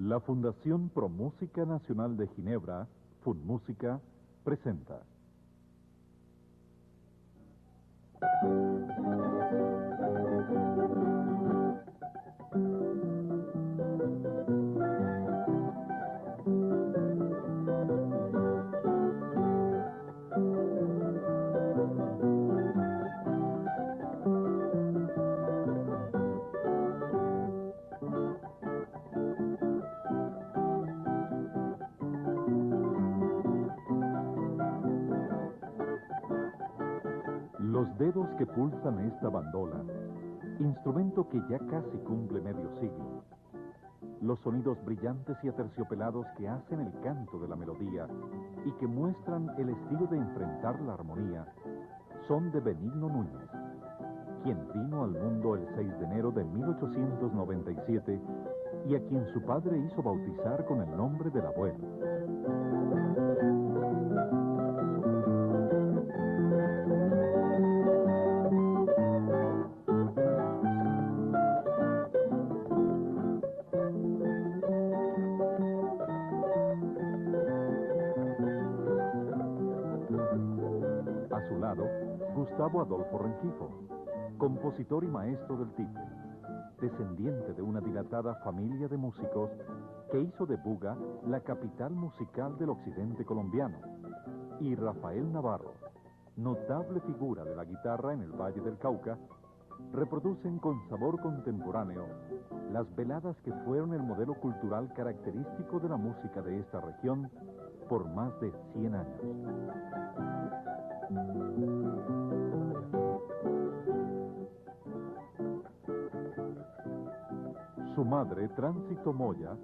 La Fundación Pro Música Nacional de Ginebra, FUNMúsica, presenta. Los dedos que pulsan esta bandola, instrumento que ya casi cumple medio siglo. Los sonidos brillantes y aterciopelados que hacen el canto de la melodía y que muestran el estilo de enfrentar la armonía, son de Benigno Núñez, quien vino al mundo el 6 de enero de 1897 y a quien su padre hizo bautizar con el nombre del abuelo. A su lado, Gustavo Adolfo Rengifo, compositor y maestro del tiple, descendiente de una dilatada familia de músicos que hizo de Buga la capital musical del occidente colombiano, y Rafael Navarro, notable figura de la guitarra en el Valle del Cauca, reproducen con sabor contemporáneo las veladas que fueron el modelo cultural característico de la música de esta región por más de 100 años. Su madre, Tránsito Moya,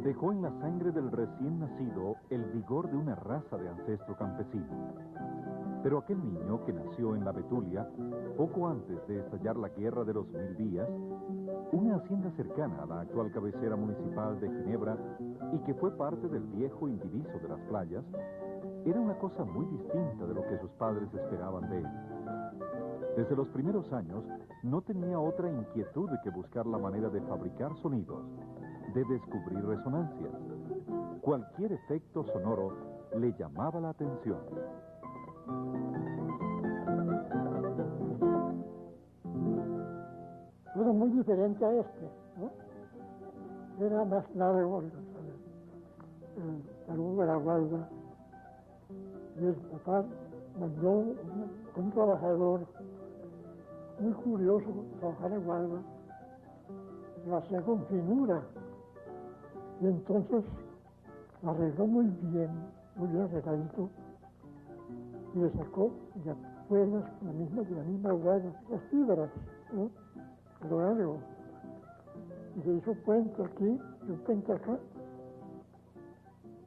dejó en la sangre del recién nacido el vigor de una raza de ancestro campesino. Pero aquel niño que nació en la Betulia, poco antes de estallar la Guerra de los 1000 días, una hacienda cercana a la actual cabecera municipal de Ginebra y que fue parte del viejo indiviso de las playas, era una cosa muy distinta de lo que sus padres esperaban de él. Desde los primeros años, no tenía otra inquietud que buscar la manera de fabricar sonidos, de descubrir resonancias. Cualquier efecto sonoro le llamaba la atención. Era muy diferente a este, ¿no? Era más largo el talud de la guarda. Y el papá mandó un trabajador muy curioso trabajar en guarda, lo hacía con finura, y entonces lo arregló muy bien arregladito, y le sacó las cuerdas de la misma guarda, las fibras, ¿no? A lo largo, y se hizo puente aquí y un puente acá,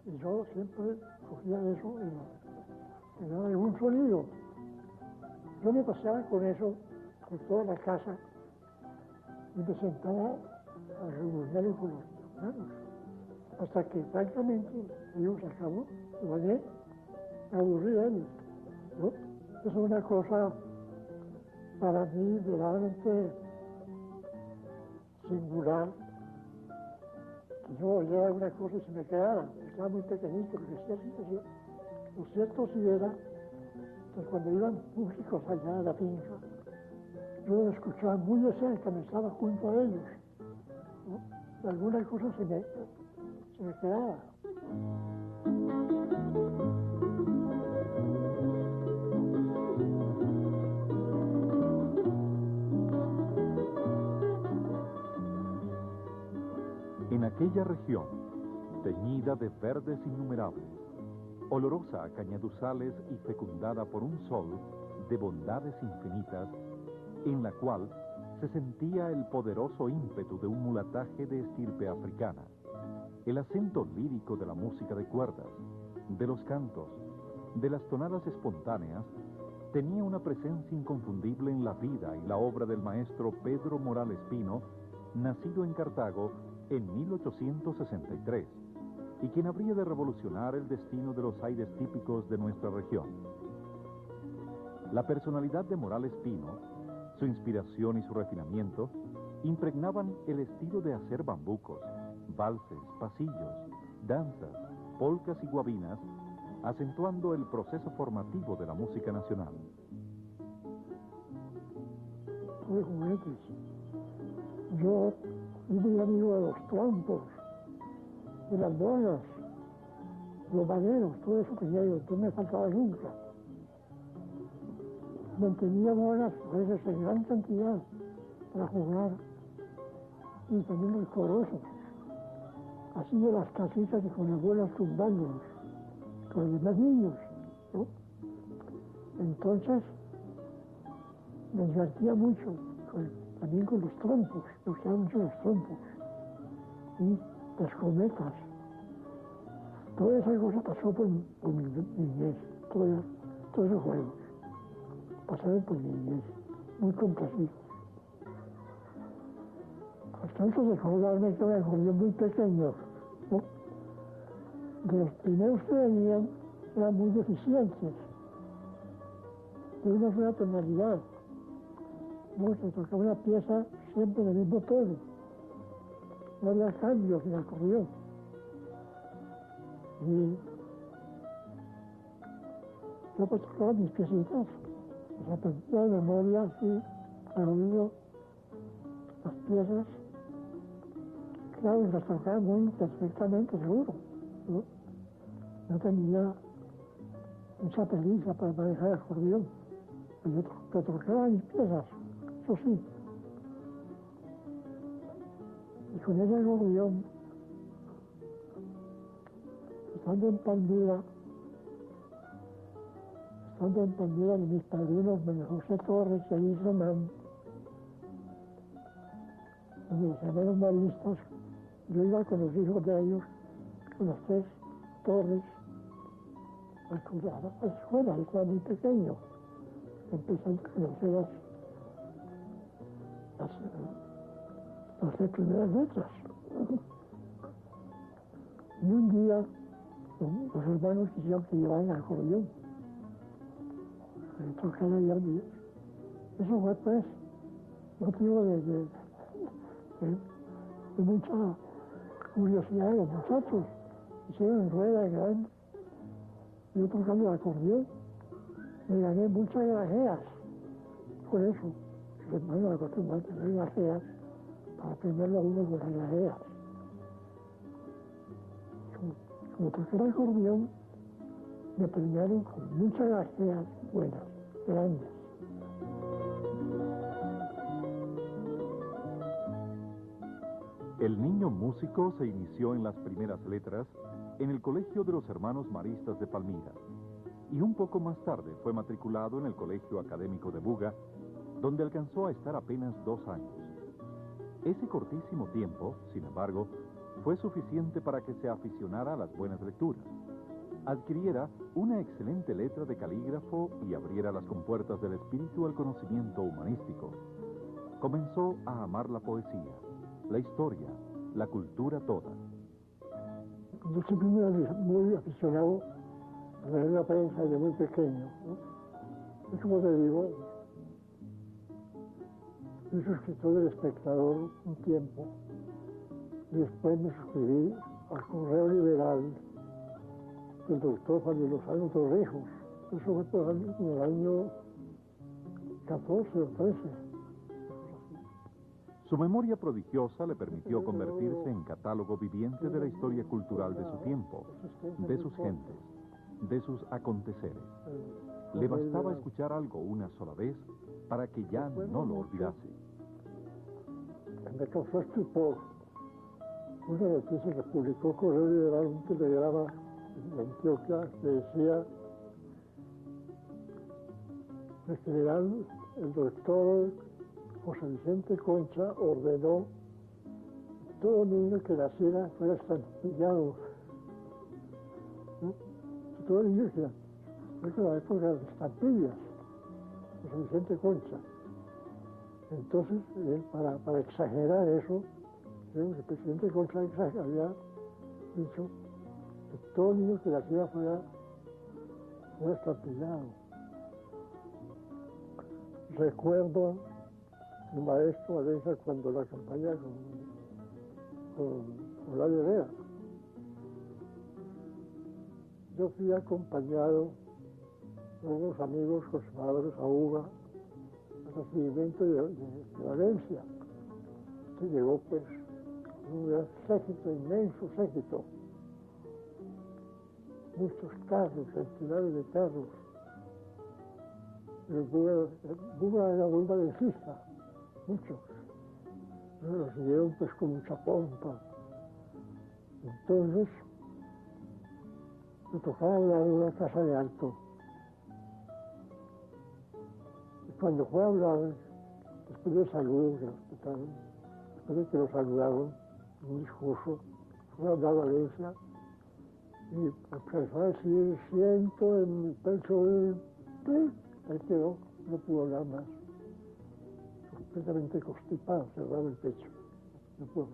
y yo siempre cogía eso y le daba algún sonido. Yo me paseaba con eso por toda la casa y me sentaba a revolverlo con los manos, hasta que francamente digo, se acabó, lo bañé, me aburrí de él, ¿no? Es una cosa para mí verdaderamente singular, que yo oyera una cosa y se me quedara. Estaba muy pequeñito, lo cierto sí era que cuando iban músicos allá a la finca, yo lo escuchaba muy de cerca, me estaba junto a ellos, ¿no? Y alguna cosa se me quedaba. En aquella región, teñida de verdes innumerables, olorosa a cañaduzales y fecundada por un sol de bondades infinitas, en la cual se sentía el poderoso ímpetu de un mulataje de estirpe africana, el acento lírico de la música de cuerdas, de los cantos, de las tonadas espontáneas, tenía una presencia inconfundible en la vida y la obra del maestro Pedro Morales Pino, nacido en Cartago en 1863, y quien habría de revolucionar el destino de los aires típicos de nuestra región. La personalidad de Morales Pino, su inspiración y su refinamiento, impregnaban el estilo de hacer bambucos, valses, pasillos, danzas, polcas y guabinas, acentuando el proceso formativo de la música nacional. Tuve juguetes. Yo fui muy amigo de los trompos, de las bolas, los vaneros, todo eso que yo, no me faltaba nunca. Mantenía bolas, a veces en gran cantidad, para jugar, y también los corosos, así de las casitas y con las bolas tumbándonos, con los demás niños, ¿no? Entonces, me divertía mucho, también con los trompos, me gustaban mucho los trompos, y las cometas. Toda esa cosa pasó por mi niñez, todos esos juegos pasaron por mi niñez, muy complacidos. Hasta antes de acordarme que me acordé muy pequeño, ¿no? De los primeros que venían eran muy deficientes, de una sola tonalidad. No se tocaba una pieza siempre del mismo tono, no había cambios en el acordeón. Y yo pues tocaba mis piecitas, las aprendía de memoria, así, al oído, las piezas. Claro, y las tocaba muy perfectamente, seguro, ¿no? No tenía mucha pericia para manejar el acordeón. Yo tocaba mis piezas, eso sí. Y con ese acordeón, estando en Pandura de mis padrinos, María José Torres y Luis Román, y mis hermanos maristas, yo iba con los hijos de ellos, con los tres Torres, a la escuela, yo estaba muy pequeño, empezando a conocer las primeras letras. Y un día, los hermanos quisieron que llevaran el acordeón. Tocara ya bien. Eso fue, pues, motivo de mucha curiosidad de los muchachos. Hicieron rueda grande. Yo tocando el acordeón, me gané muchas grajeas. Por eso, los hermanos acostumbran a tener grajeas para aprenderlo a uno con las grajeas. Como toqué el acordeón, me premiaron con muchas grajeas buenas, grandes. El niño músico se inició en las primeras letras en el Colegio de los Hermanos Maristas de Palmira y un poco más tarde fue matriculado en el Colegio Académico de Buga, donde alcanzó a estar apenas 2 años. Ese cortísimo tiempo, sin embargo, fue suficiente para que se aficionara a las buenas lecturas, adquiriera una excelente letra de calígrafo y abriera las compuertas del espíritu al conocimiento humanístico. Comenzó a amar la poesía, la historia, la cultura toda. Yo siempre muy aficionado a leer la prensa desde muy pequeño, ¿no? Es como te digo, fui suscriptor del Espectador un tiempo y después me suscribí al Correo Liberal del doctor Juan de Lozano Torrijos. Eso fue por el año 14 o 13. Su memoria prodigiosa le permitió convertirse en catálogo viviente de la historia cultural de su tiempo, de sus gentes, de sus aconteceres. Le bastaba escuchar algo una sola vez para que ya no lo olvidase. Me causó estupor una noticia que publicó Correo Liberal, un telegrama de Antioquia, que decía: en general, el doctor José Vicente Concha ordenó que todo niño que naciera fuera estampillado. ¿No? Todo niño que fue la época de las estampillas, José Vicente Concha. Entonces, él, para exagerar eso, el presidente Concha había dicho que todo niño que naciera fuera estampillado. Recuerdo el maestro Valencia cuando la campaña con por la vereda. Yo fui acompañado por unos amigos conservadores a Uva, al recibimiento de Valencia, que llegó pues un séquito, inmenso séquito, muchos carros, centenares de carros. El Buga era muy valencista, muchos. Nos recibieron pues con mucha pompa. Entonces, me tocaba hablar en una casa de alto. Y cuando fue a hablar, después del saludo que nos quitaron, después de que nos saludaron, en un discurso, fue a hablar a Valencia y empezó a decir, siento en mi pecho el... Él quedó, no pudo hablar más. Completamente constipado, cerrado el pecho. No pudo.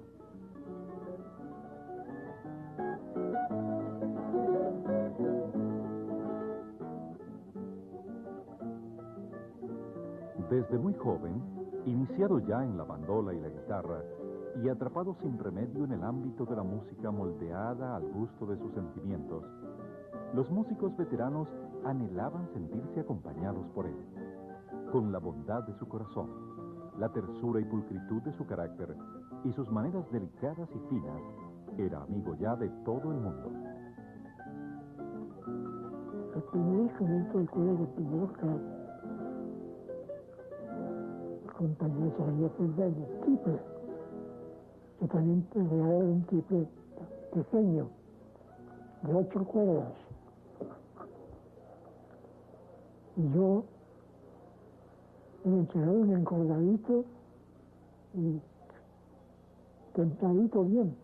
Desde muy joven, iniciado ya en la bandola y la guitarra, y atrapado sin remedio en el ámbito de la música moldeada al gusto de sus sentimientos, los músicos veteranos anhelaban sentirse acompañados por él. Con la bondad de su corazón, la tersura y pulcritud de su carácter y sus maneras delicadas y finas, era amigo ya de todo el mundo. El primer instrumento del cual el primero que acompañé salía el triple, que también era un triple pequeño, de 8 cuerdas. Y yo me entregaba un encordadito y templadito bien.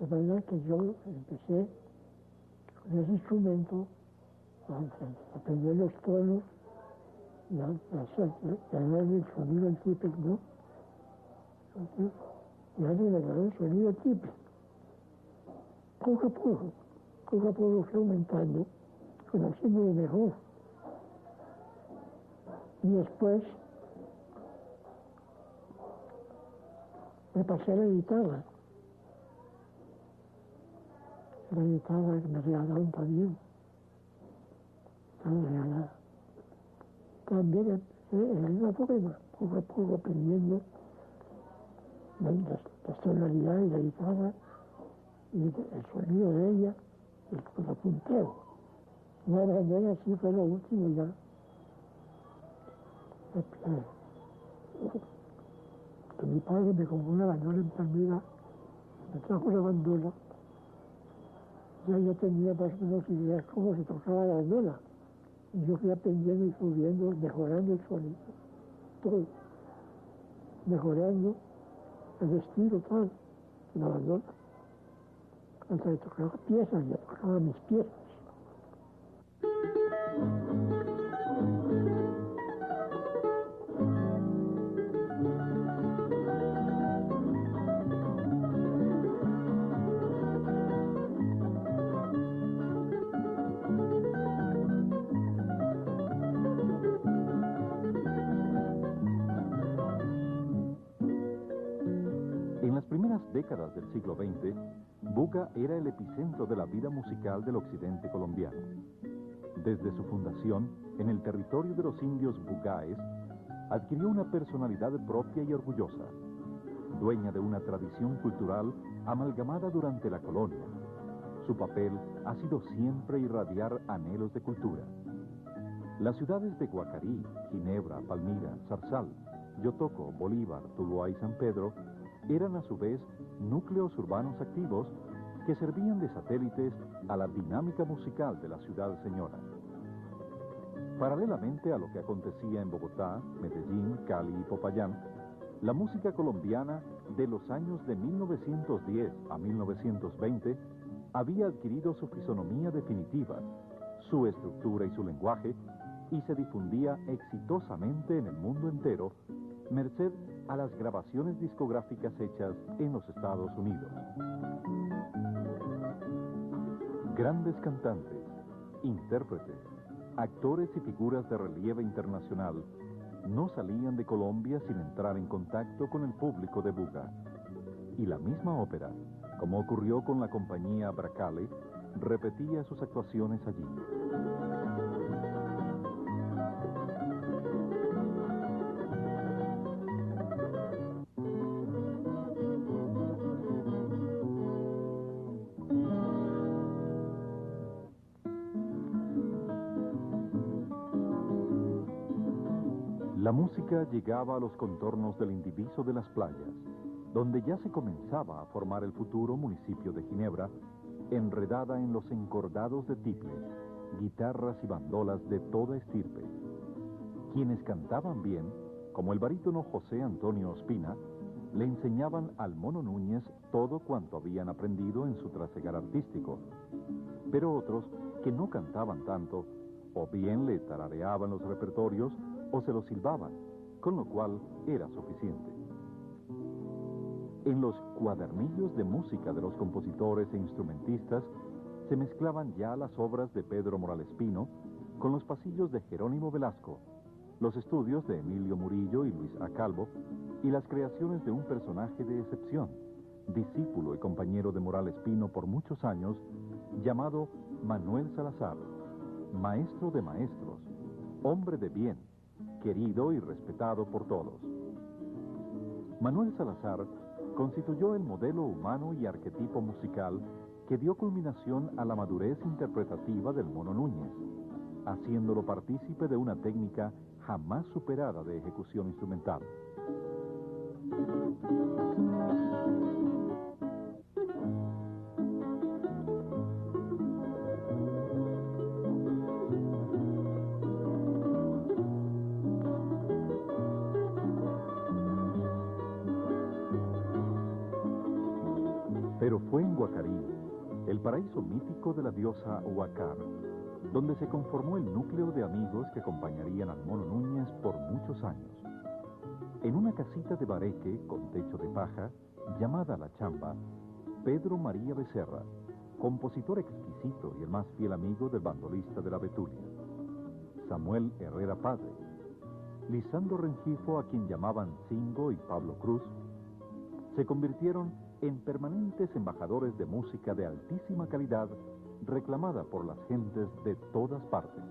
De manera que yo empecé con ese instrumento a aprender los tonos y a dar el sonido del triple, ¿no? Entonces, ya le agarré el sonido del triple. Poco a poco fue aumentando, conociéndolo mejor. Y después me pasé a la guitarra. La guitarra que me regalaron también. Estaba regalada. También en una forma, poco a poco aprendiendo las tonalidades de la guitarra y el sonido de ella, el punteo. Una bandera así fue lo último ya. Que mi padre me compró una bandola en Palmira, me trajo la bandola, ya tenía más o menos ideas cómo se tocaba la bandola. Y yo fui aprendiendo y subiendo, mejorando el sonido, todo, mejorando el estilo tal de la bandola. Hasta que tocaba piezas, ya tocaba mis piezas. En las primeras décadas del siglo XX, Buga era el epicentro de la vida musical del occidente colombiano. Desde su fundación, en el territorio de los indios bugaes, adquirió una personalidad propia y orgullosa, dueña de una tradición cultural amalgamada durante la colonia. Su papel ha sido siempre irradiar anhelos de cultura. Las ciudades de Guacarí, Ginebra, Palmira, Zarzal, Yotoco, Bolívar, Tuluá y San Pedro eran a su vez núcleos urbanos activos que servían de satélites a la dinámica musical de la ciudad señora. Paralelamente a lo que acontecía en Bogotá, Medellín, Cali y Popayán, la música colombiana de los años de 1910 a 1920 había adquirido su fisonomía definitiva, su estructura y su lenguaje, y se difundía exitosamente en el mundo entero, merced a las grabaciones discográficas hechas en los Estados Unidos. Grandes cantantes, intérpretes, actores y figuras de relieve internacional no salían de Colombia sin entrar en contacto con el público de Buga. y la misma ópera, como ocurrió con la compañía Bracale, repetía sus actuaciones allí. La música llegaba a los contornos del indiviso de las playas, donde ya se comenzaba a formar el futuro municipio de Ginebra, enredada en los encordados de tiples, guitarras y bandolas de toda estirpe. Quienes cantaban bien, como el barítono José Antonio Ospina, le enseñaban al Mono Núñez todo cuanto habían aprendido en su trasegar artístico. Pero otros, que no cantaban tanto, o bien le tarareaban los repertorios o se los silbaban, con lo cual era suficiente. En los cuadernillos de música de los compositores e instrumentistas se mezclaban ya las obras de Pedro Morales Pino con los pasillos de Jerónimo Velasco, los estudios de Emilio Murillo y Luis A. Calvo y las creaciones de un personaje de excepción, discípulo y compañero de Morales Pino por muchos años, llamado Manuel Salazar, maestro de maestros, hombre de bien, querido y respetado por todos. Manuel Salazar constituyó el modelo humano y arquetipo musical que dio culminación a la madurez interpretativa del Mono Núñez, haciéndolo partícipe de una técnica jamás superada de ejecución instrumental. Pero fue en Guacarí, el paraíso mítico de la diosa Huacar, donde se conformó el núcleo de amigos que acompañarían al Mono Núñez por muchos años. En una casita de bareque con techo de paja, llamada La Chamba, Pedro María Becerra, compositor exquisito y el más fiel amigo del bandolista de la Betulia, Samuel Herrera Padre, Lisandro Rengifo, a quien llamaban Cingo, y Pablo Cruz, se convirtieron en permanentes embajadores de música de altísima calidad, reclamada por las gentes de todas partes.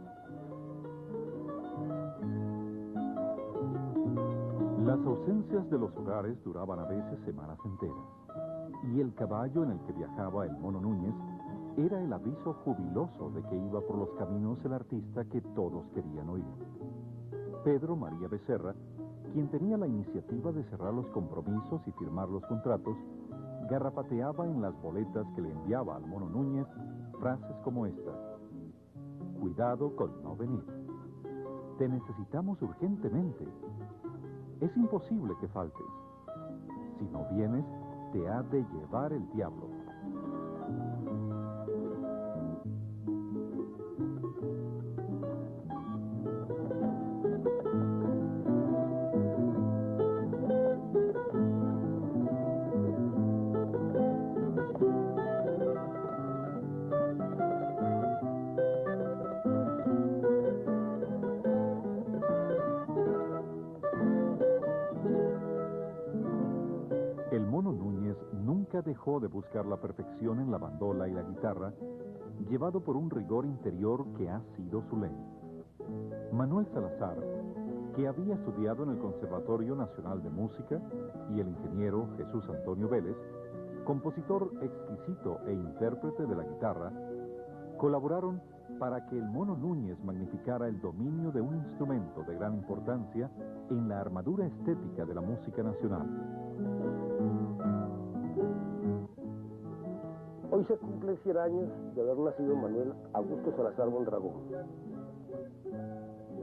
Las ausencias de los hogares duraban a veces semanas enteras, y el caballo en el que viajaba el Mono Núñez era el aviso jubiloso de que iba por los caminos el artista que todos querían oír. Pedro María Becerra, quien tenía la iniciativa de cerrar los compromisos y firmar los contratos, garrapateaba en las boletas que le enviaba al Mono Núñez frases como esta: cuidado con no venir, te necesitamos urgentemente, es imposible que faltes, si no vienes te ha de llevar el diablo. El Mono Núñez nunca dejó de buscar la perfección en la bandola y la guitarra, llevado por un rigor interior que ha sido su ley. Manuel Salazar, que había estudiado en el Conservatorio Nacional de Música, y el ingeniero Jesús Antonio Vélez, compositor exquisito e intérprete de la guitarra, colaboraron para que el Mono Núñez magnificara el dominio de un instrumento de gran importancia en la armadura estética de la música nacional. Hoy se cumplen 100 años de haber nacido Manuel Augusto Salazar Mondragón,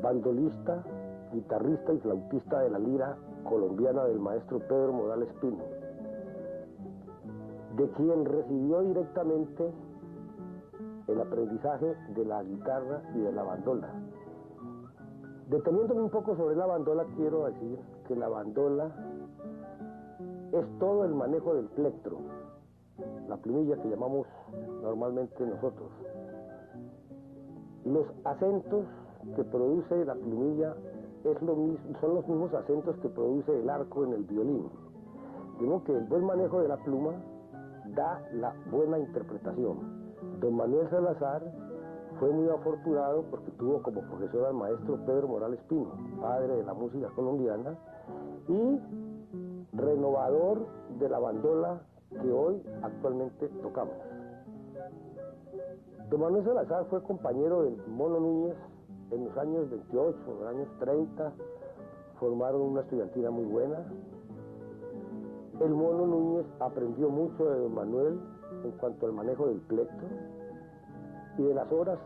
bandolista, guitarrista y flautista de la lira colombiana del maestro Pedro Morales Pino, de quien recibió directamente el aprendizaje de la guitarra y de la bandola. Deteniéndome un poco sobre la bandola, quiero decir que la bandola es todo el manejo del plectro, la plumilla que llamamos normalmente nosotros. Los acentos que produce la plumilla son los mismos acentos que produce el arco en el violín. De modo que el buen manejo de la pluma da la buena interpretación. Don Manuel Salazar fue muy afortunado porque tuvo como profesor al maestro Pedro Morales Pino, padre de la música colombiana y renovador de la bandola que hoy actualmente tocamos. Don Manuel Salazar fue compañero del Mono Núñez en los años 28, en los años 30, formaron una estudiantina muy buena. El Mono Núñez aprendió mucho de don Manuel en cuanto al manejo del plectro y de las obras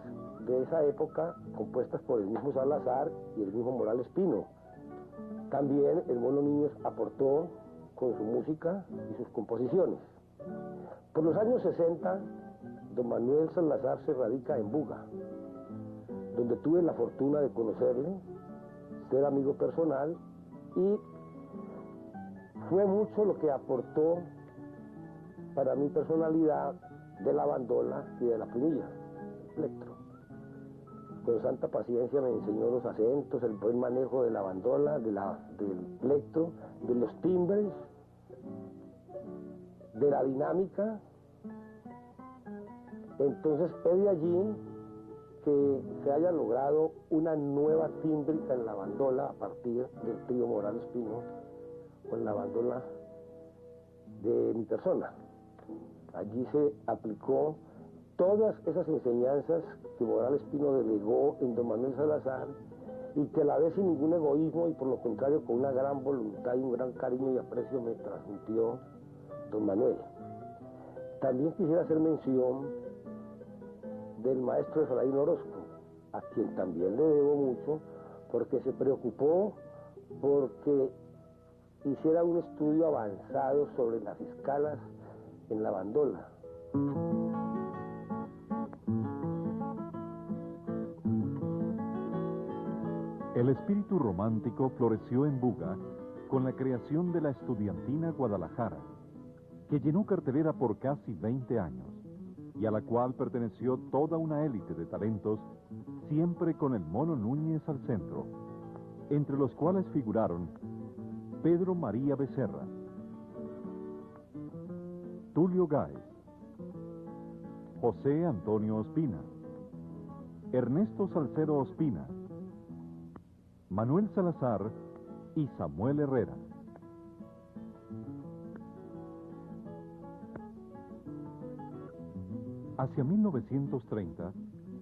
de esa época compuestas por el mismo Salazar y el mismo Morales Pino. También el Mono Núñez aportó con su música y sus composiciones. Por los años 60, don Manuel Salazar se radica en Buga, donde tuve la fortuna de conocerle, ser amigo personal, y fue mucho lo que aportó para mi personalidad de la bandola y de la plumilla, plectro. Con santa paciencia me enseñó los acentos, el buen manejo de la bandola, del plectro, de los timbres, de la dinámica. Entonces es de allí que se haya logrado una nueva tímbrica en la bandola a partir del trío Morales Pino, con la bandola de mi persona. Allí se aplicó todas esas enseñanzas que Morales Pino delegó en don Manuel Salazar y que a la vez sin ningún egoísmo y por lo contrario con una gran voluntad y un gran cariño y aprecio me transmitió don Manuel. También quisiera hacer mención del maestro Efraín Orozco, a quien también le debo mucho, porque se preocupó porque hiciera un estudio avanzado sobre las escalas en la bandola. El espíritu romántico floreció en Buga con la creación de la Estudiantina Guadalajara, que llenó cartelera por casi 20 años y a la cual perteneció toda una élite de talentos, siempre con el Mono Núñez al centro, entre los cuales figuraron Pedro María Becerra, Tulio Gáez, José Antonio Ospina, Ernesto Salcedo Ospina, Manuel Salazar y Samuel Herrera. Hacia 1930,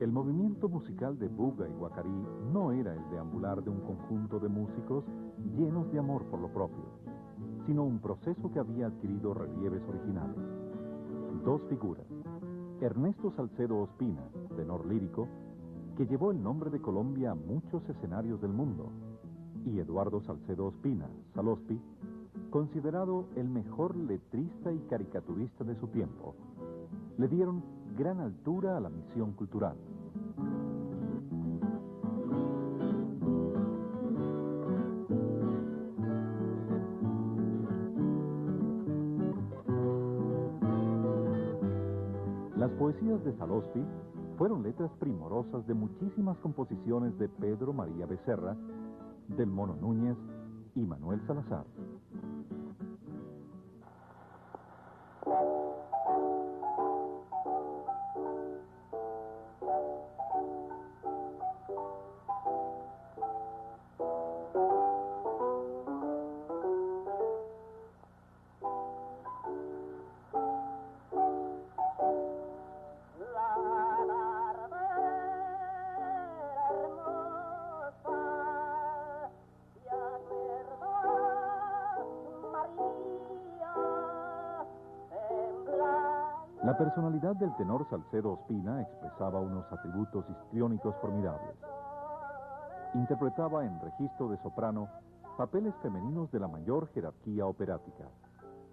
el movimiento musical de Buga y Guacarí no era el deambular de un conjunto de músicos llenos de amor por lo propio, sino un proceso que había adquirido relieves originales. Dos figuras, Ernesto Salcedo Ospina, tenor lírico, que llevó el nombre de Colombia a muchos escenarios del mundo, y Eduardo Salcedo Ospina, Salospi, considerado el mejor letrista y caricaturista de su tiempo, le dieron gran altura a la misión cultural. Las poesías de Salospi fueron letras primorosas de muchísimas composiciones de Pedro María Becerra, del Mono Núñez y Manuel Salazar. La personalidad del tenor Salcedo Ospina expresaba unos atributos histriónicos formidables. Interpretaba en registro de soprano papeles femeninos de la mayor jerarquía operática,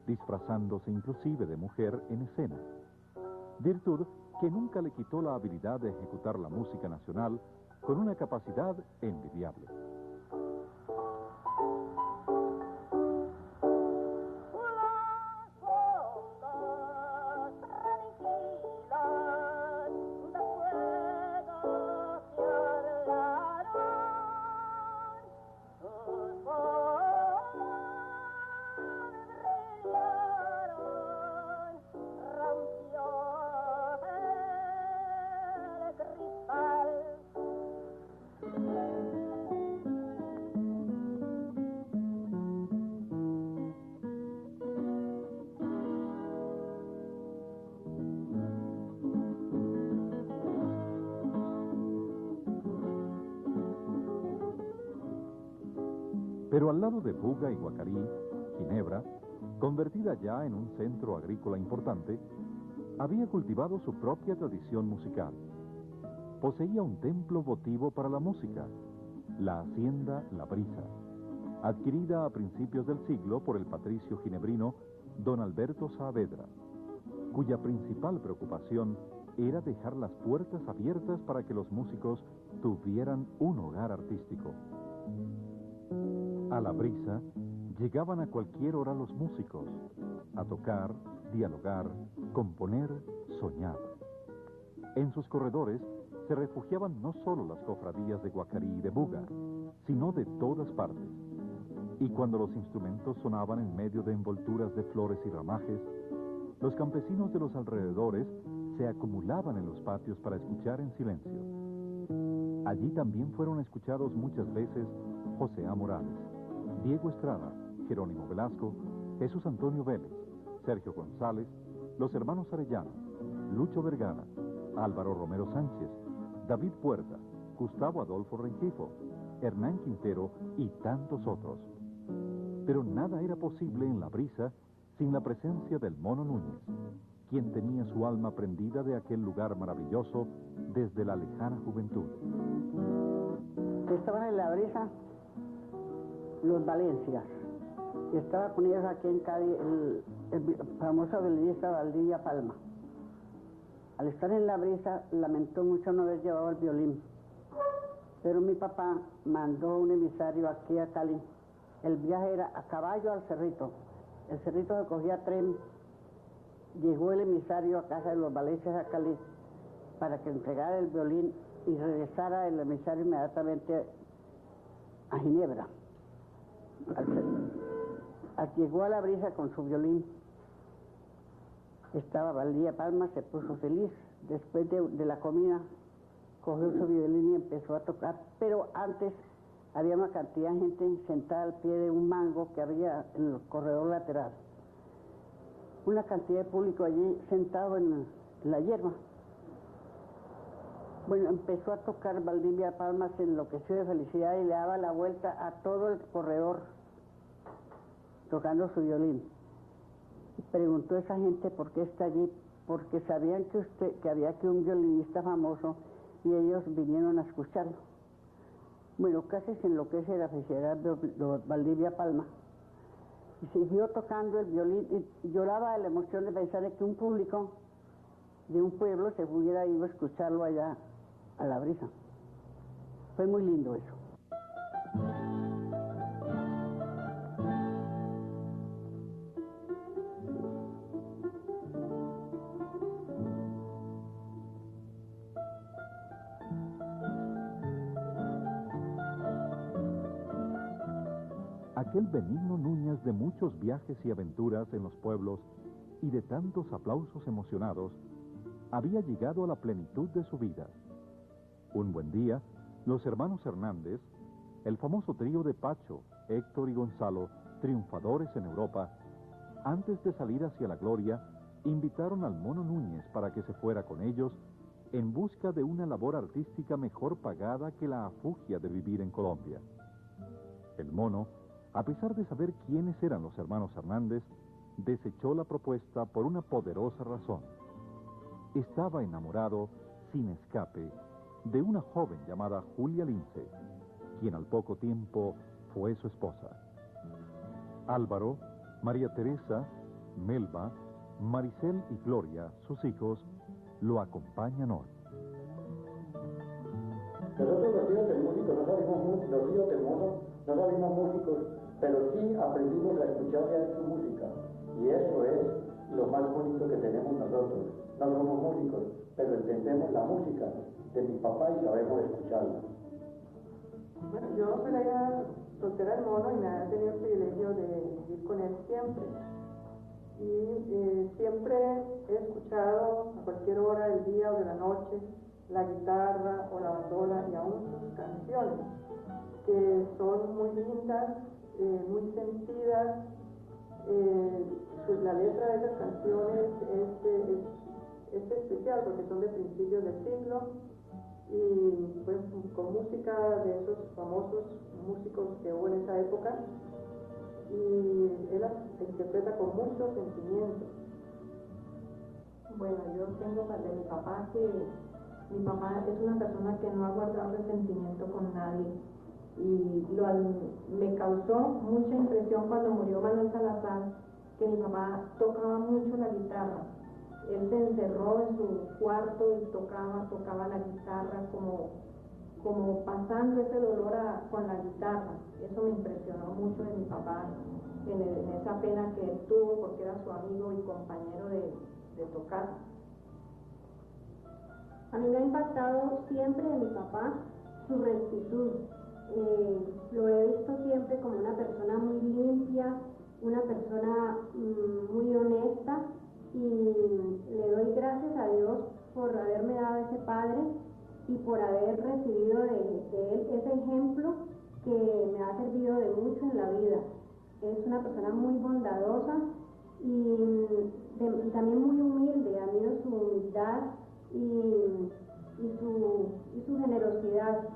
disfrazándose inclusive de mujer en escena, virtud que nunca le quitó la habilidad de ejecutar la música nacional con una capacidad envidiable. Pero al lado de Buga y Guacarí, Ginebra, convertida ya en un centro agrícola importante, había cultivado su propia tradición musical. Poseía un templo votivo para la música, la hacienda La Brisa, adquirida a principios del siglo por el patricio ginebrino don Alberto Saavedra, cuya principal preocupación era dejar las puertas abiertas para que los músicos tuvieran un hogar artístico. A La Brisa llegaban a cualquier hora los músicos, a tocar, dialogar, componer, soñar. En sus corredores se refugiaban no solo las cofradías de Guacarí y de Buga, sino de todas partes. Y cuando los instrumentos sonaban en medio de envolturas de flores y ramajes, los campesinos de los alrededores se acumulaban en los patios para escuchar en silencio. Allí también fueron escuchados muchas veces José A. Morales, Diego Estrada, Jerónimo Velasco, Jesús Antonio Vélez, Sergio González, los hermanos Arellano, Lucho Vergara, Álvaro Romero Sánchez, David Puerta, Gustavo Adolfo Rengifo, Hernán Quintero y tantos otros. Pero nada era posible en La Brisa sin la presencia del Mono Núñez, quien tenía su alma prendida de aquel lugar maravilloso desde la lejana juventud. Estaban en La Brisa los Valencias. Estaba con ellos aquí en Cádiz el famoso violinista Valdivia Palma. Al estar en La Brisa, lamentó mucho no haber llevado el violín. Pero mi papá mandó un emisario aquí a Cali. El viaje era a caballo al Cerrito. El Cerrito se cogía tren. Llegó el emisario a casa de los Valencias a Cali para que entregara el violín y regresara el emisario inmediatamente a Ginebra. Llegó a La Brisa con su violín. Estaba Valdivia Palma, se puso feliz. Después de la comida, cogió su violín y empezó a tocar. Pero antes había una cantidad de gente sentada al pie de un mango que había en el corredor lateral. Una cantidad de público allí sentado en la hierba. Bueno, empezó a tocar Valdivia Palma, se enloqueció de felicidad y le daba la vuelta a todo el corredor tocando su violín. Y preguntó a esa gente por qué está allí, porque sabían que había aquí un violinista famoso y ellos vinieron a escucharlo. Bueno, casi se enloquece de la felicidad de Valdivia Palma. Y siguió tocando el violín y lloraba de la emoción de pensar que un público de un pueblo se hubiera ido a escucharlo allá a La Brisa. Fue muy lindo eso. Aquel Benigno Núñez de muchos viajes y aventuras en los pueblos y de tantos aplausos emocionados, había llegado a la plenitud de su vida. Un buen día, los hermanos Hernández, el famoso trío de Pacho, Héctor y Gonzalo, triunfadores en Europa, antes de salir hacia la gloria, invitaron al Mono Núñez para que se fuera con ellos en busca de una labor artística mejor pagada que la afugia de vivir en Colombia. El Mono, a pesar de saber quiénes eran los hermanos Hernández, desechó la propuesta por una poderosa razón. Estaba enamorado, sin escape, de una joven llamada Julia Lince, quien al poco tiempo fue su esposa. Álvaro, María Teresa, Melba, Maricel y Gloria, sus hijos, lo acompañan hoy. Nosotros los hijos del músico no salimos músicos, pero sí aprendimos a escuchar y a hacer música. Y eso es lo más bonito que tenemos nosotros. No somos músicos, pero entendemos la música de mi papá y sabemos escucharla. Bueno, yo soy la hija soltera del Mono y me ha tenido el privilegio de vivir con él siempre. Y siempre he escuchado a cualquier hora del día o de la noche la guitarra o la bandola y aún sus canciones, que son muy lindas, muy sentidas. La letra de esas canciones es especial porque son de principios del siglo y pues con música de esos famosos músicos que hubo en esa época, y él las interpreta con mucho sentimiento. Bueno, yo tengo de mi papá que mi papá es una persona que no ha guardado resentimiento con nadie, y me causó mucha impresión cuando murió Manuel Salazar, que mi papá tocaba mucho la guitarra. Él se encerró en su cuarto y tocaba la guitarra como pasando ese dolor con la guitarra. Eso me impresionó mucho de mi papá, en esa pena que él tuvo porque era su amigo y compañero de tocar. A mí me ha impactado siempre de mi papá su rectitud. Lo he visto siempre como una persona muy limpia, una persona muy honesta, y le doy gracias a Dios por haberme dado ese padre y por haber recibido de él ese ejemplo que me ha servido de mucho en la vida. Es una persona muy bondadosa y también muy humilde. Admiro su humildad y su generosidad.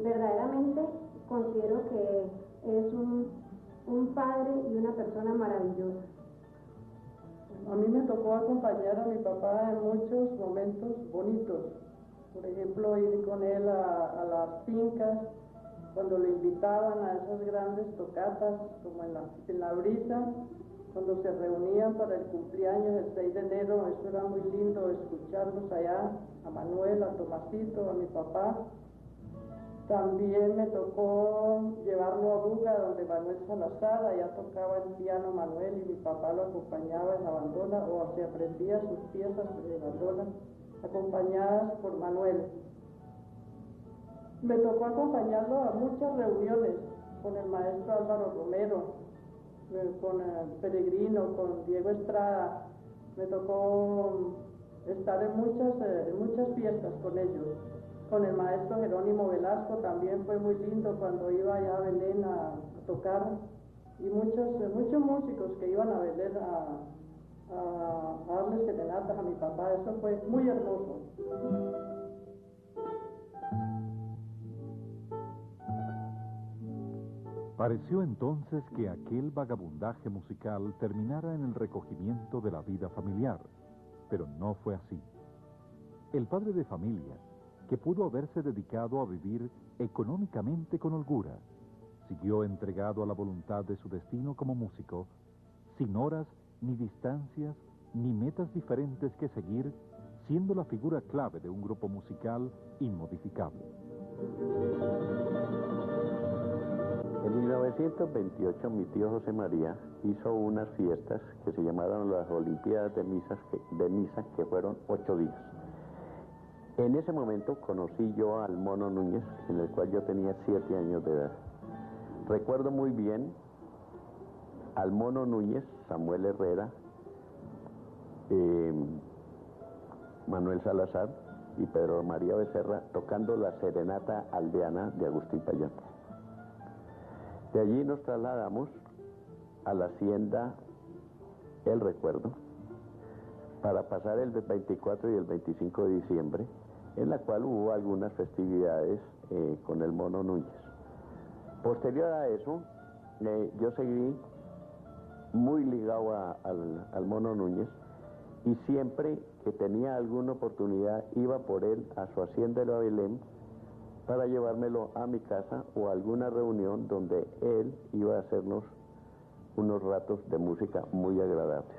Verdaderamente considero que es un padre y una persona maravillosa. A mí me tocó acompañar a mi papá en muchos momentos bonitos. Por ejemplo, ir con él a las fincas, cuando lo invitaban a esas grandes tocatas, como en la brisa, cuando se reunían para el cumpleaños el 6 de enero, eso era muy lindo escucharlos allá, a Manuel, a Tomasito, a mi papá. También me tocó llevarlo a Buga, donde Manuel Salazar, allá tocaba el piano Manuel y mi papá lo acompañaba en la bandola, o se aprendía sus piezas de bandola, acompañadas por Manuel. Me tocó acompañarlo a muchas reuniones con el maestro Álvaro Romero, con Peregrino, con Diego Estrada. Me tocó estar en muchas fiestas con ellos. Con el maestro Jerónimo Velasco también fue muy lindo cuando iba allá a Belén a tocar, y muchos músicos que iban a Belén a darle serenatas a mi papá. Eso fue muy hermoso. Pareció entonces que aquel vagabundaje musical terminara en el recogimiento de la vida familiar, pero no fue así. El padre de familia, que pudo haberse dedicado a vivir económicamente con holgura, siguió entregado a la voluntad de su destino como músico, sin horas, ni distancias, ni metas diferentes que seguir, siendo la figura clave de un grupo musical inmodificable. En 1928 mi tío José María hizo unas fiestas que se llamaron las Olimpiadas de Misa, que fueron 8 días. En ese momento conocí yo al Mono Núñez, en el cual yo tenía 7 años de edad. Recuerdo muy bien al Mono Núñez, Samuel Herrera, Manuel Salazar y Pedro María Becerra tocando la serenata aldeana de Agustín Payán. De allí nos trasladamos a la hacienda El Recuerdo para pasar el 24 y el 25 de diciembre, en la cual hubo algunas festividades con el Mono Núñez. Posterior a eso, yo seguí muy ligado al Mono Núñez, y siempre que tenía alguna oportunidad iba por él a su hacienda de Belén para llevármelo a mi casa o a alguna reunión donde él iba a hacernos unos ratos de música muy agradables.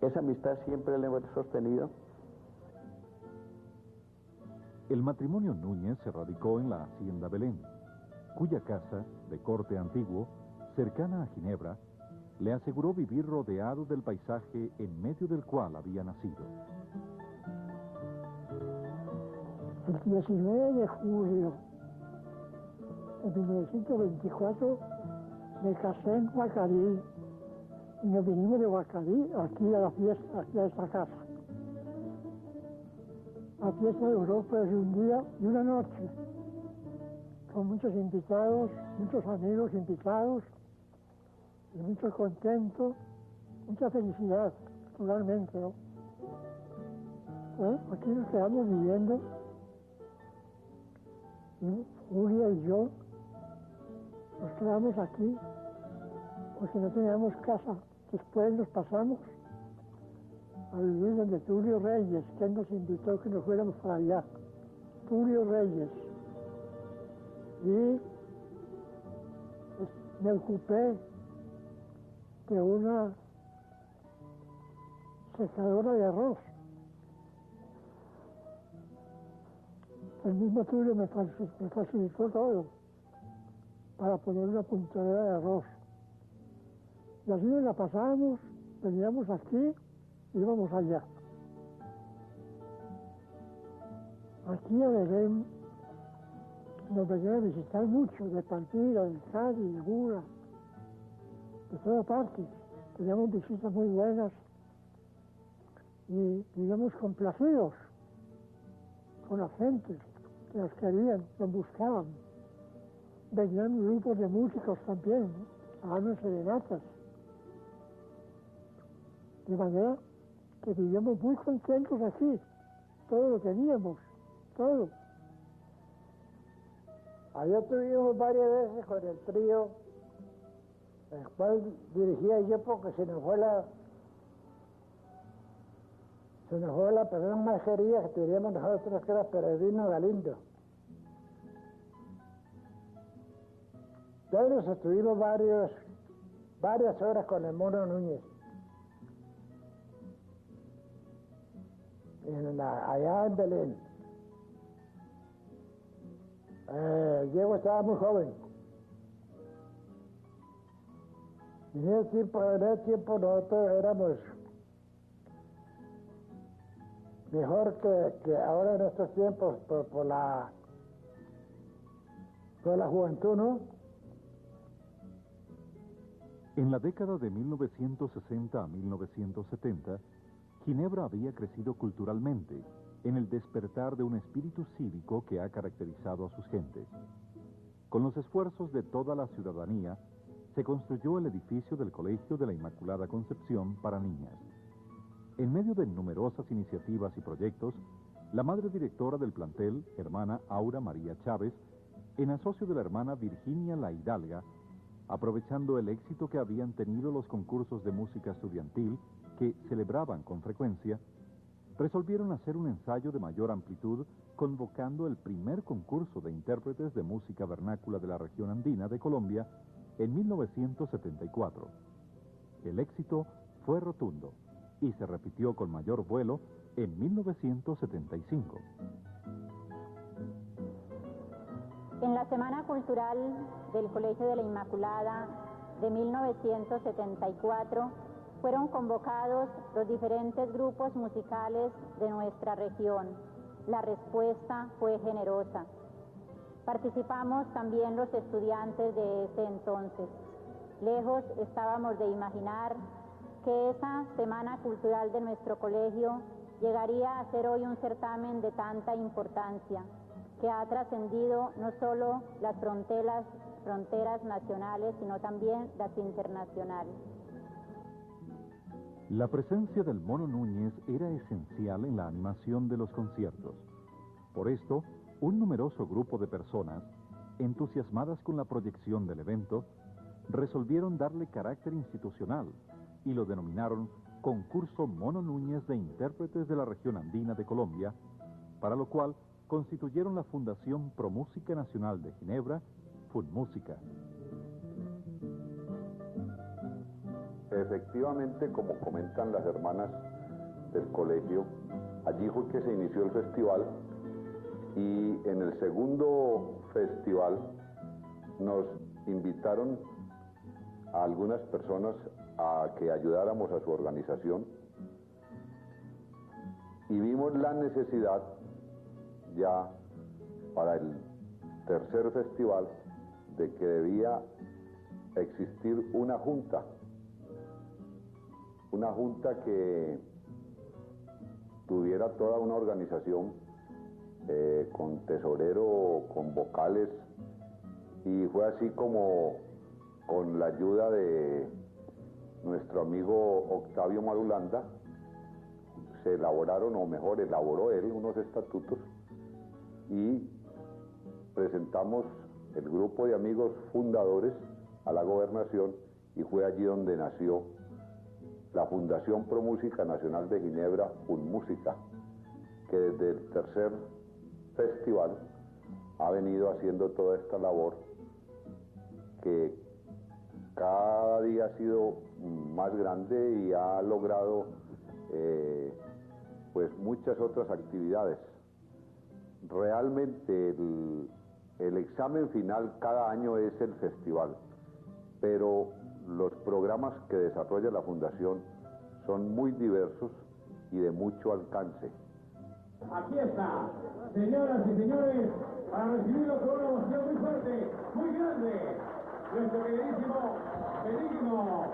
Esa amistad siempre la hemos sostenido. El matrimonio Núñez se radicó en la hacienda Belén, cuya casa, de corte antiguo, cercana a Ginebra, le aseguró vivir rodeado del paisaje en medio del cual había nacido. El 19 de julio de 1924 me casé en Guacarí y nos vinimos de Guacarí aquí a la fiesta, aquí a esta casa. La fiesta de Europa es de un día y una noche, con muchos invitados, muchos amigos invitados, y mucho contento, mucha felicidad, naturalmente, ¿no? aquí nos quedamos viviendo, y Julia y yo nos quedamos aquí porque no teníamos casa. Después nos pasamos a vivir donde Tulio Reyes, que él nos invitó que nos fuéramos para allá. Tulio Reyes. Y me ocupé de una secadora de arroz. El mismo Tulio me facilitó todo para poner una puntuadora de arroz. Y así nos la pasábamos, veníamos aquí y íbamos allá. Aquí a Belén nos venían a visitar mucho, de Pampira, de Cádiz, de Gura, de todas partes. Teníamos visitas muy buenas y vivíamos complacidos con la gente que nos querían, nos buscaban. Venían grupos de músicos también, a darnos serenatas. De manera que vivíamos muy contentos aquí. Todo lo teníamos, todo. Allá tuvimos varias veces con el trío, el cual dirigía yo porque se nos fue la persona más querida que teníamos nosotros, que era Peregrino Galindo. Todos estuvimos varias horas con el Mono Núñez. Allá en Belén. Diego estaba muy joven. Y en ese tiempo nosotros éramos mejor que ahora en estos tiempos por la juventud, ¿no? En la década de 1960 a 1970, Ginebra había crecido culturalmente en el despertar de un espíritu cívico que ha caracterizado a sus gentes. Con los esfuerzos de toda la ciudadanía, se construyó el edificio del Colegio de la Inmaculada Concepción para niñas. En medio de numerosas iniciativas y proyectos, la madre directora del plantel, hermana Aura María Chávez, en asocio de la hermana Virginia La Hidalga, aprovechando el éxito que habían tenido los concursos de música estudiantil que celebraban con frecuencia, resolvieron hacer un ensayo de mayor amplitud convocando el primer concurso de intérpretes de música vernácula de la región andina de Colombia en 1974. El éxito fue rotundo y se repitió con mayor vuelo en 1975. En la Semana Cultural del Colegio de la Inmaculada de 1974 fueron convocados los diferentes grupos musicales de nuestra región. La respuesta fue generosa. Participamos también los estudiantes de ese entonces. Lejos estábamos de imaginar que esa Semana Cultural de nuestro colegio llegaría a ser hoy un certamen de tanta importancia, que ha trascendido no solo las fronteras nacionales, sino también las internacionales. La presencia del Mono Núñez era esencial en la animación de los conciertos. Por esto, un numeroso grupo de personas, entusiasmadas con la proyección del evento, resolvieron darle carácter institucional y lo denominaron Concurso Mono Núñez de Intérpretes de la Región Andina de Colombia, para lo cual constituyeron la Fundación Promúsica Nacional de Ginebra, FUNMúsica. Efectivamente, como comentan las hermanas del colegio, allí fue que se inició el festival y en el segundo festival nos invitaron a algunas personas a que ayudáramos a su organización y vimos la necesidad ya para el tercer festival de que debía existir una junta que tuviera toda una organización con tesorero, con vocales, y fue así como con la ayuda de nuestro amigo Octavio Marulanda se elaboraron, o mejor, elaboró él unos estatutos y presentamos el grupo de amigos fundadores a la gobernación y fue allí donde nació la Fundación Pro Música Nacional de Ginebra, FunMúsica, que desde el tercer festival ha venido haciendo toda esta labor que cada día ha sido más grande y ha logrado pues muchas otras actividades. Realmente el examen final cada año es el festival, pero los programas que desarrolla la Fundación son muy diversos y de mucho alcance. Aquí está, señoras y señores, para recibirlo con una emoción muy fuerte, muy grande, nuestro queridísimo Benigno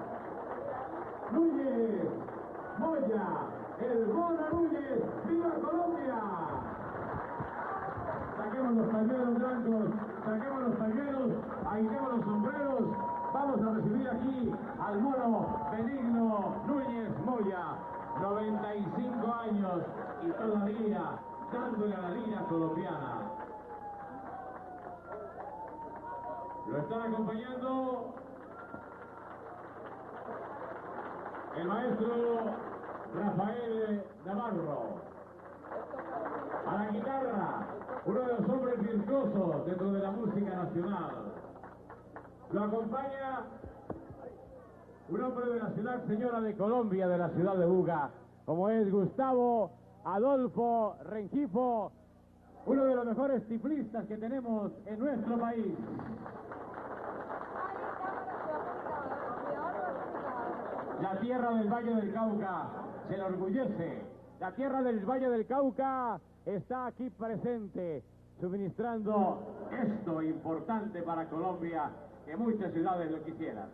Núñez Moya, el Mono Núñez. ¡Viva Colombia! Saquemos los pañuelos blancos, saquemos los pañuelos, agitemos los sombreros. Vamos a recibir aquí al Mono Benigno Núñez Moya, 95 años y todavía dándole a la lira colombiana. Lo están acompañando el maestro Rafael Navarro. A la guitarra, uno de los hombres virtuosos dentro de la música nacional. Lo acompaña un hombre de la ciudad señora de Colombia, de la ciudad de Buga, como es Gustavo Adolfo Rengifo, uno de los mejores tiflistas que tenemos en nuestro país. La tierra del Valle del Cauca se enorgullece. La tierra del Valle del Cauca está aquí presente, suministrando esto importante para Colombia, que muchas ciudades lo quisieran.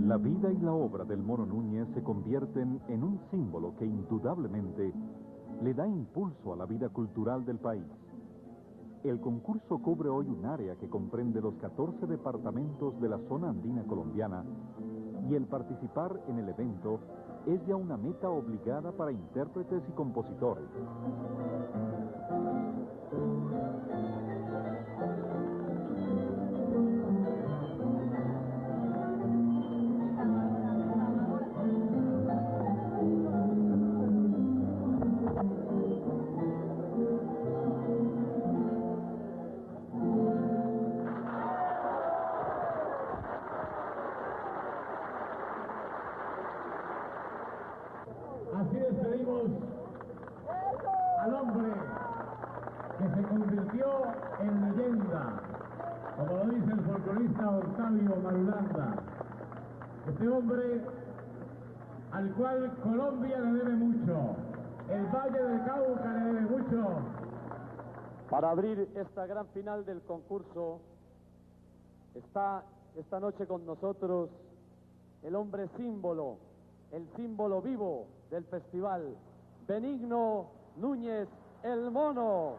La vida y la obra del Mono Núñez se convierten en un símbolo que indudablemente le da impulso a la vida cultural del país. El concurso cubre hoy un área que comprende los 14 departamentos de la zona andina colombiana y el participar en el evento es ya una meta obligada para intérpretes y compositores. como lo dice el folclorista Octavio Marulanda, este hombre al cual Colombia le debe mucho, el Valle del Cauca le debe mucho. Para abrir esta gran final del concurso, está esta noche con nosotros el hombre símbolo, el símbolo vivo del festival, Benigno Núñez, el mono,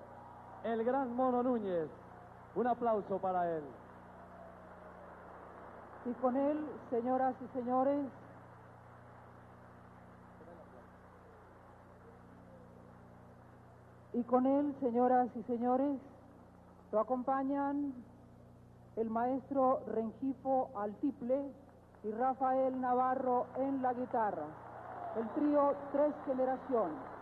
el gran mono Núñez. Un aplauso para él. Y con él, señoras y señores, lo acompañan el maestro Rengifo Altiple y Rafael Navarro en la guitarra, el trío Tres Generaciones.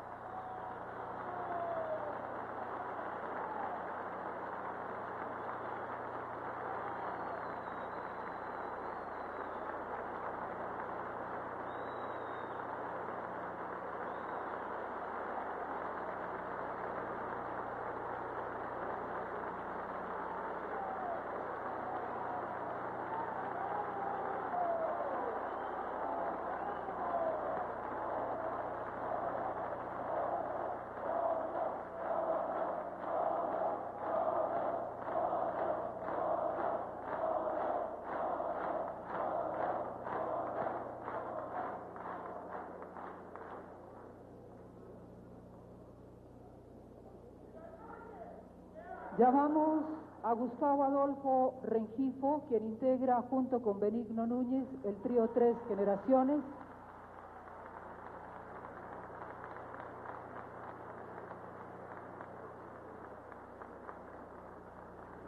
Llamamos a Gustavo Adolfo Rengifo, quien integra junto con Benigno Núñez el trío Tres Generaciones.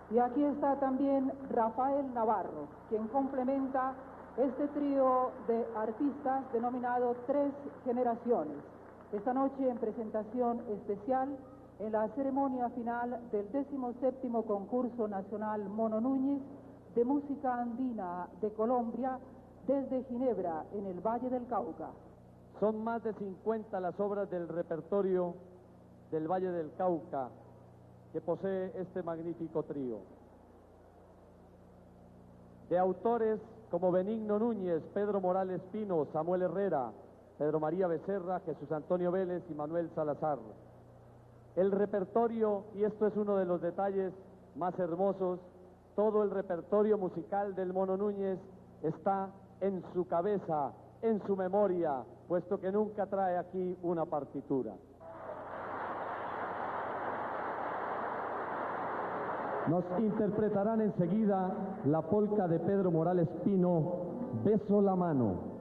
Y aquí está también Rafael Navarro, quien complementa este trío de artistas denominado Tres Generaciones. Esta noche en presentación especial en la ceremonia final del 17º Concurso Nacional Mono Núñez de Música Andina de Colombia desde Ginebra, en el Valle del Cauca. Son más de 50 las obras del repertorio del Valle del Cauca que posee este magnífico trío. De autores como Benigno Núñez, Pedro Morales Pino, Samuel Herrera, Pedro María Becerra, Jesús Antonio Vélez y Manuel Salazar. El repertorio, y esto es uno de los detalles más hermosos, todo el repertorio musical del Mono Núñez está en su cabeza, en su memoria, puesto que nunca trae aquí una partitura. Nos interpretarán enseguida la polca de Pedro Morales Pino, Beso la mano.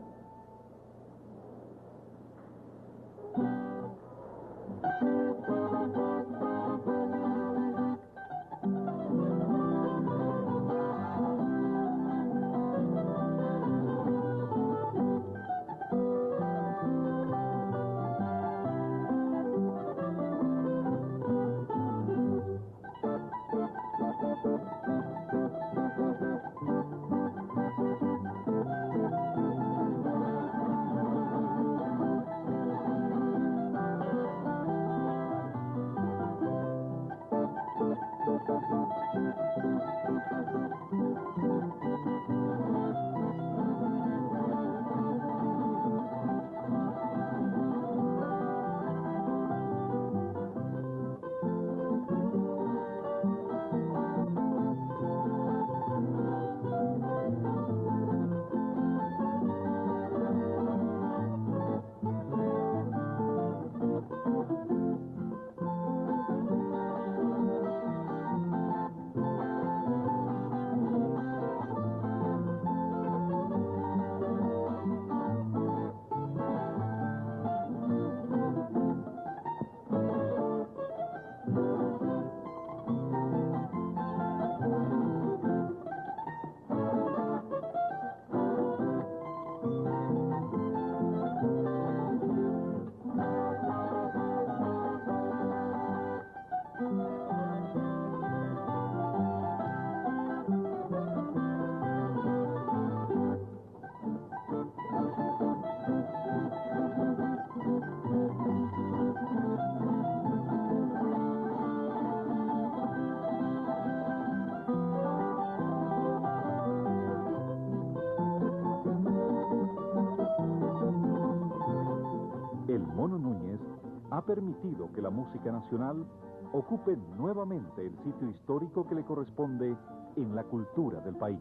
permitido que la música nacional ocupe nuevamente el sitio histórico que le corresponde en la cultura del país.